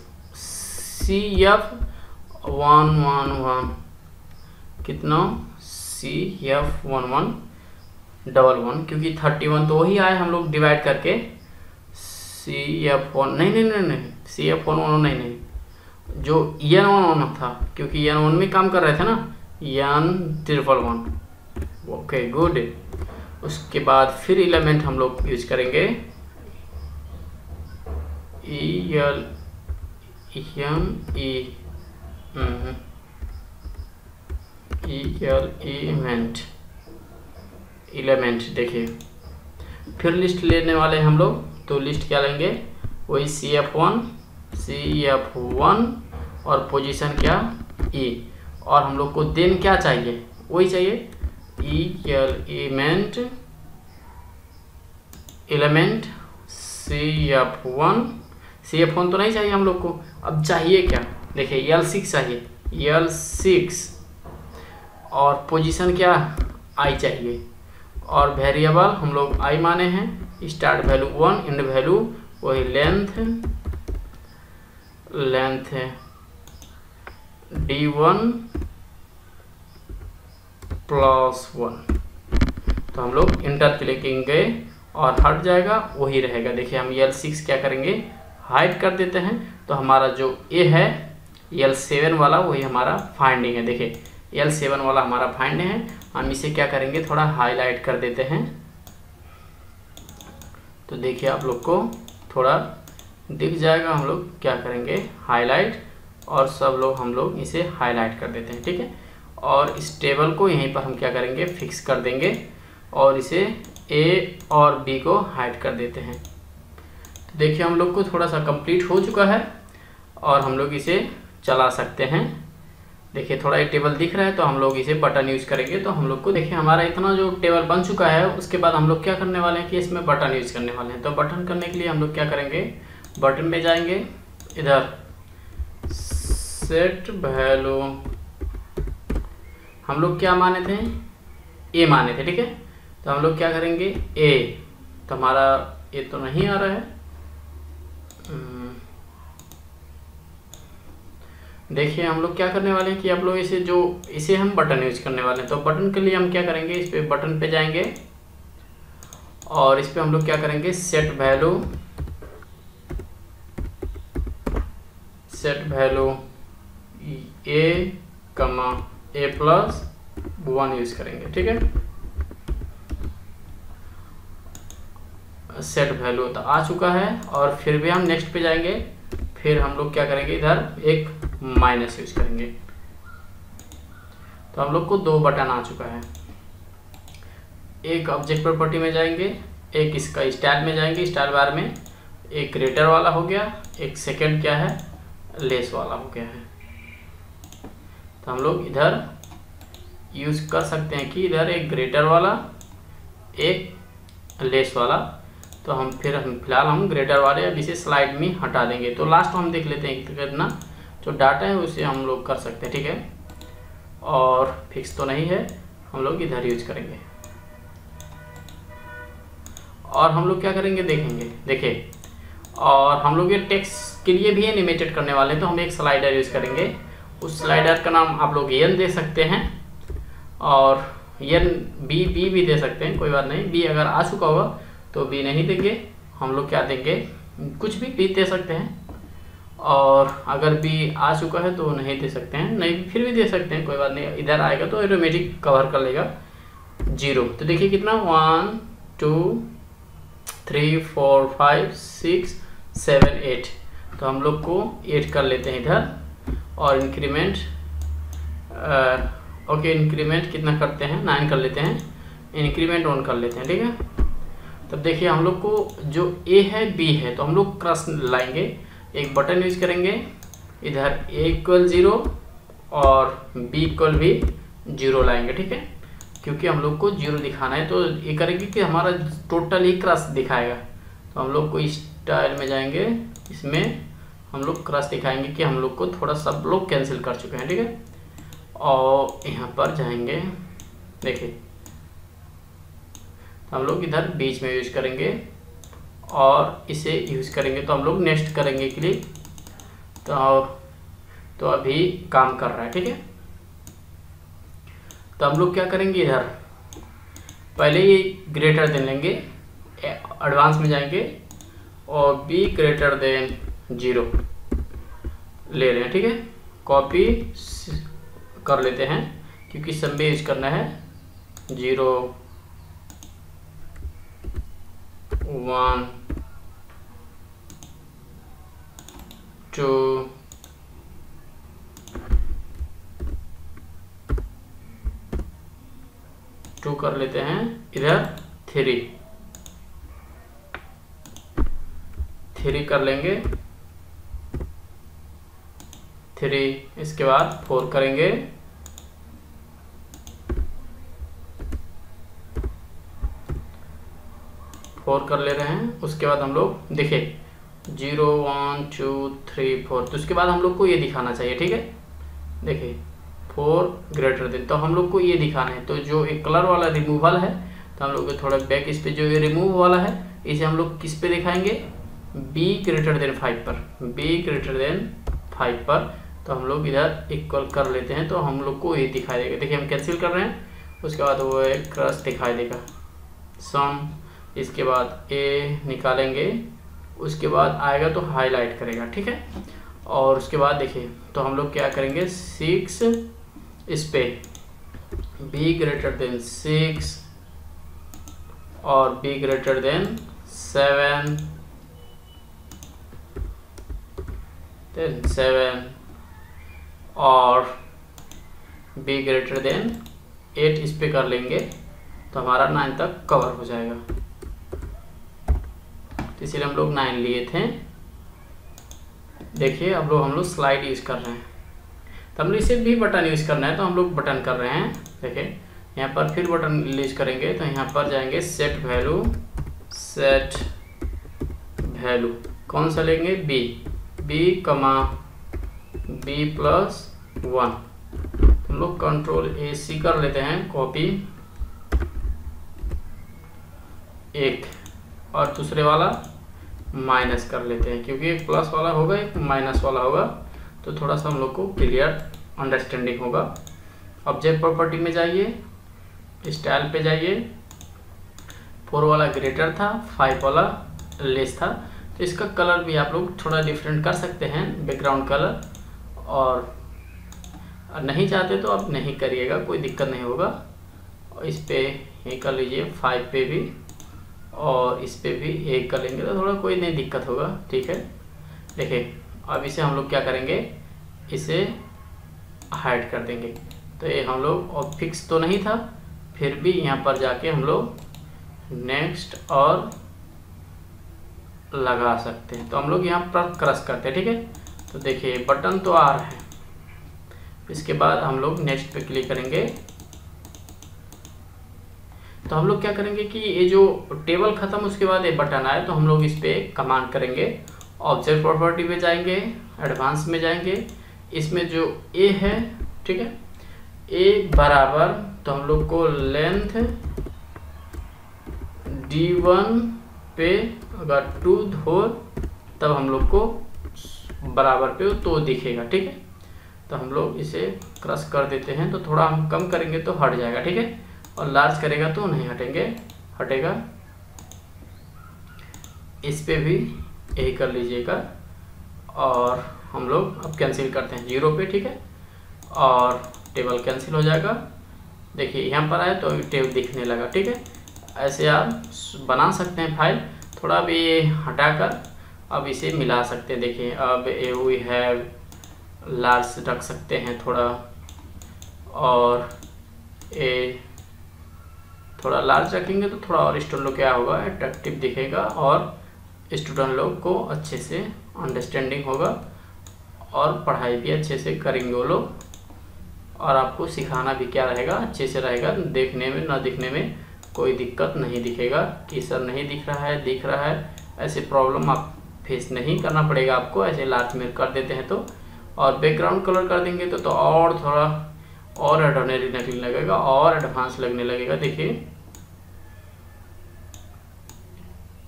CF111, कितना CF1111, क्योंकि 31 तो वही आए हम लोग डिवाइड करके CF1 नहीं CF11 नहीं, जो N11 था, क्योंकि N1 में काम कर रहे थे ना, N111, ओके गुड। उसके बाद फिर एलिमेंट हम लोग यूज करेंगे एलिमेंट देखिए, फिर लिस्ट लेने वाले हैं हम लोग, तो लिस्ट क्या लेंगे, वही CF1 और पोजीशन क्या E, और हम लोग को देन क्या चाहिए, वही चाहिए एलिमेंट CF1 तो नहीं चाहिए हम लोग को, अब चाहिए क्या, देखिए L6 चाहिए, L6 और पोजीशन क्या I चाहिए, और वेरिएबल हम लोग I माने हैं, स्टार्ट वैल्यू 1, एंड वैल्यू वही लेंथ है D1 + 1, तो हम लोग इंटर क्लिकेंगे और हट जाएगा, वही रहेगा। देखिए हम L6 क्या करेंगे, हाइड कर देते हैं, तो हमारा जो A है L7 वाला वही हमारा फाइंडिंग है। देखिए L7 वाला हमारा फाइंडिंग है, हम इसे क्या करेंगे, थोड़ा हाईलाइट कर देते हैं, तो देखिए आप लोग को थोड़ा दिख जाएगा। हम लोग क्या करेंगे, हाईलाइट, और सब लोग हम लोग इसे हाईलाइट कर देते हैं, ठीक है। और इस टेबल को यहीं पर हम क्या करेंगे, फिक्स कर देंगे, और इसे A और B को हाइड कर देते हैं। तो देखिए हम लोग को थोड़ा सा कंप्लीट हो चुका है, और हम लोग इसे चला सकते हैं। देखिए थोड़ा एक टेबल दिख रहा है, तो हम लोग इसे बटन यूज़ करेंगे, तो हम लोग को देखिए हमारा इतना जो टेबल बन चुका है, उसके बाद हम लोग क्या करने वाले हैं कि इसमें बटन यूज़ करने वाले हैं। तो बटन करने के लिए हम लोग क्या करेंगे, बटन पे जाएंगे, इधर सेट वैल्यू हम लोग क्या माने थे, A माने थे, ठीक है। तो हम लोग क्या करेंगे, A, तो हमारा A तो नहीं आ रहा है, देखिए हम लोग क्या करने वाले हैं कि आप लोग इसे हम बटन यूज करने वाले हैं। तो बटन के लिए हम क्या करेंगे, इस पे बटन पे जाएंगे, और इस पे हम लोग क्या करेंगे, सेट वैल्यू A+1 यूज करेंगे, ठीक है। सेट वैल्यू तो आ चुका है, और फिर भी हम नेक्स्ट पे जाएंगे, फिर हम लोग क्या करेंगे, इधर एक माइनस यूज करेंगे, तो हम लोग को 2 बटन आ चुका है। एक ऑब्जेक्ट प्रॉपर्टी में जाएंगे, एक इसका स्टाइल में जाएंगे, स्टाइल बार में एक ग्रेटर वाला हो गया, एक सेकंड क्या है, लेस वाला हो गया है। तो हम लोग इधर यूज कर सकते हैं कि इधर एक ग्रेटर वाला, एक लेस वाला, तो हम फिलहाल हम ग्रेटर वाले अब इसे स्लाइड में हटा देंगे। तो लास्ट हम देख लेते हैं कितना जो डाटा है उसे हम लोग कर सकते हैं, ठीक है। और फिक्स तो नहीं है, हम लोग इधर यूज करेंगे, और हम लोग क्या करेंगे देखेंगे, देखिए, और हम लोग ये टेक्स्ट के लिए भी एनिमेटेड करने वाले हैं, तो हम एक स्लाइडर यूज करेंगे। उस स्लाइडर का नाम आप लोग एन दे सकते हैं, और एन बी भी दे सकते हैं, कोई बात नहीं। बी अगर आ चुका होगा तो बी नहीं देंगे, हम लोग क्या देंगे, कुछ भी दे सकते हैं, और अगर बी आ चुका है तो नहीं दे सकते हैं, नहीं फिर भी दे सकते हैं, कोई बात नहीं। इधर आएगा तो ऑटोमेटिक कवर कर लेगा 0। तो देखिए कितना 1 2 3 4 5 6 7 8, तो हम लोग को 8 कर लेते हैं इधर, और इंक्रीमेंट ओके, इंक्रीमेंट कितना करते हैं, 9 कर लेते हैं, इंक्रीमेंट 1 कर लेते हैं, ठीक है। तब देखिए हम लोग को जो A है B है, तो हम लोग क्रॉस लाएंगे, एक बटन यूज करेंगे, इधर A = 0 और B = 0 लाएंगे, ठीक है, क्योंकि हम लोग को 0 दिखाना है। तो ये करेंगे कि हमारा टोटल ही क्रॉस दिखाएगा, तो हम लोग को स्टाइल में जाएंगे, इसमें हम लोग क्रॉस दिखाएंगे कि हम लोग को थोड़ा सब लोग कैंसिल कर चुके हैं, ठीक है। और यहाँ पर जाएंगे, देखिए हम लोग इधर बीच में यूज करेंगे, और इसे यूज करेंगे, तो हम लोग नेक्स्ट करेंगे क्लिक, तो अभी काम कर रहा है, ठीक है। तो हम लोग क्या करेंगे, इधर पहले ये ग्रेटर देन लेंगे, एडवांस में जाएंगे, और B > 0 ले रहे हैं, ठीक है। कॉपी कर लेते हैं, क्योंकि सब में यूज करना है, 0 1 2 कर लेते हैं इधर 3 कर लेंगे, 3, इसके बाद 4 करेंगे, 4 कर ले रहे हैं। उसके बाद हम लोग देखिए 0 1 2 3 4, तो उसके बाद हम लोग को ये दिखाना चाहिए, ठीक है। देखिए 4 ग्रेटर देन, तो हम लोग को ये दिखाना है। तो जो एक कलर वाला रिमूवल है, तो हम लोग थोड़ा बैक, इस पे जो ये रिमूव वाला है इसे हम लोग किस पे दिखाएंगे, b ग्रेटर देन 5 पर, b ग्रेटर देन 5 पर। तो हम लोग इधर इक्वल कर लेते हैं, तो हम लोग को ये दिखाई देगा। देखिए हम कैंसिल कर रहे हैं, उसके बाद वो एक क्रॉस दिखाई देगा, सम, इसके बाद a निकालेंगे, उसके बाद आएगा तो हाईलाइट करेगा, ठीक है। और उसके बाद देखिए तो हम लोग क्या करेंगे, 6 इस पे b ग्रेटर देन 6 और b ग्रेटर देन 7 देन 7 और b ग्रेटर देन 8 इस पे कर लेंगे, तो हमारा 9 तक कवर हो जाएगा। तो इसीलिए हम लोग 9 लिए थे। देखिए अब लोग हम लोग स्लाइड यूज़ कर रहे हैं, तो हम लोग इसे भी बटन यूज़ करना है, तो हम लोग बटन कर रहे हैं। देखिए यहाँ पर फिर बटन यूज करेंगे, तो यहाँ पर जाएंगे सेट वैल्यू, सेट वैल्यू कौन सा लेंगे, b b+1। हम लोग Ctrl+AC कर लेते हैं, कॉपी एक, और दूसरे वाला माइनस कर लेते हैं, क्योंकि एक प्लस वाला होगा एक माइनस वाला होगा, तो थोड़ा सा हम लोग को क्लियर अंडरस्टैंडिंग होगा। ऑब्जेक्ट प्रॉपर्टी में जाइए, स्टाइल पे जाइए, 4 वाला ग्रेटर था, 5 वाला लेस था, तो इसका कलर भी आप लोग थोड़ा डिफरेंट कर सकते हैं, बैकग्राउंड कलर, और नहीं चाहते तो आप नहीं करिएगा, कोई दिक्कत नहीं होगा। और इस पे ये कर लीजिए, 5 पे भी, और इस पे भी 1 कर लेंगे, तो थोड़ा कोई नहीं दिक्कत होगा, ठीक है। देखिए अब इसे हम लोग क्या करेंगे, इसे हाइड कर देंगे। तो ये हम लोग, और फिक्स तो नहीं था, फिर भी यहाँ पर जाके हम लोग नेक्स्ट और लगा सकते हैं। तो हम लोग यहाँ पर क्रश करते हैं, ठीक है। तो देखिए बटन तो आ रहा है, इसके बाद हम लोग नेक्स्ट पे क्लिक करेंगे। तो हम लोग क्या करेंगे कि ये जो टेबल खत्म, उसके बाद ये बटन आए, तो हम लोग इस पे कमांड करेंगे, ऑब्जेक्ट प्रॉपर्टी में जाएंगे, एडवांस में जाएंगे, इसमें जो ए है, ठीक है, ए बराबर, तो हम लोग को लेंथ D1 पे अगर 2 हो तब हम लोग को बराबर पे तो दिखेगा, ठीक है। तो हम लोग इसे क्रश कर देते हैं, तो थोड़ा हम कम करेंगे तो हट जाएगा, ठीक है, और लार्ज करेगा तो नहीं हटेगा। इस पे भी यही कर लीजिएगा, और हम लोग अब कैंसिल करते हैं 0 पे, ठीक है, और टेबल कैंसिल हो जाएगा। देखिए यहाँ पर आए तो टेबल दिखने लगा, ठीक है। ऐसे आप बना सकते हैं फाइल, थोड़ा भी ये हटाकर अब इसे मिला सकते हैं। देखिए अब वी हैव लार्ज रख सकते हैं थोड़ा, और ए थोड़ा लार्ज रखेंगे तो थोड़ा और स्टूडेंट लोग क्या होगा, अट्रैक्टिव दिखेगा, और स्टूडेंट लोग को अच्छे से अंडरस्टैंडिंग होगा, और पढ़ाई भी अच्छे से करेंगे वो लोग, और आपको सिखाना भी क्या रहेगा, अच्छे से रहेगा। देखने में ना दिखने में कोई दिक्कत नहीं दिखेगा कि सर नहीं दिख रहा है, दिख रहा है, ऐसे प्रॉब्लम आप फेस नहीं करना पड़ेगा आपको। ऐसे लार्ज में कर देते हैं तो, और बैकग्राउंड कलर कर देंगे तो और थोड़ा और ऑर्डिनरी लगने लगेगा, और एडवांस लगने लगेगा। देखिए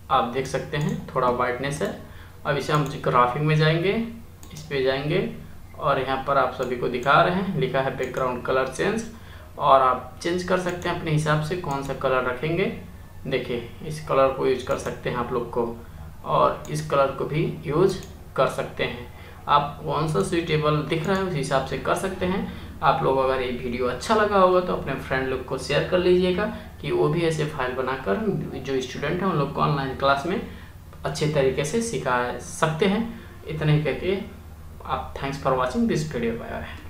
आप देख सकते हैं थोड़ा वाइटनेस है। अब इसे हम ग्राफिक में जाएंगे, इस पे जाएंगे, और यहाँ पर आप सभी को दिखा रहे हैं, लिखा है बैकग्राउंड कलर चेंज, और आप चेंज कर सकते हैं अपने हिसाब से कौन सा कलर रखेंगे। देखिए इस कलर को यूज कर सकते हैं आप लोग को, और इस कलर को भी यूज कर सकते हैं। आप कौन सा सूटेबल दिख रहा है उस हिसाब से कर सकते हैं। आप लोग अगर ये वीडियो अच्छा लगा होगा तो अपने फ्रेंड लोग को शेयर कर लीजिएगा, कि वो भी ऐसे फाइल बनाकर जो स्टूडेंट हैं उन लोग को ऑनलाइन क्लास में अच्छे तरीके से सिखा सकते हैं। इतने ही करके आप thanks for watching this video. Bye bye.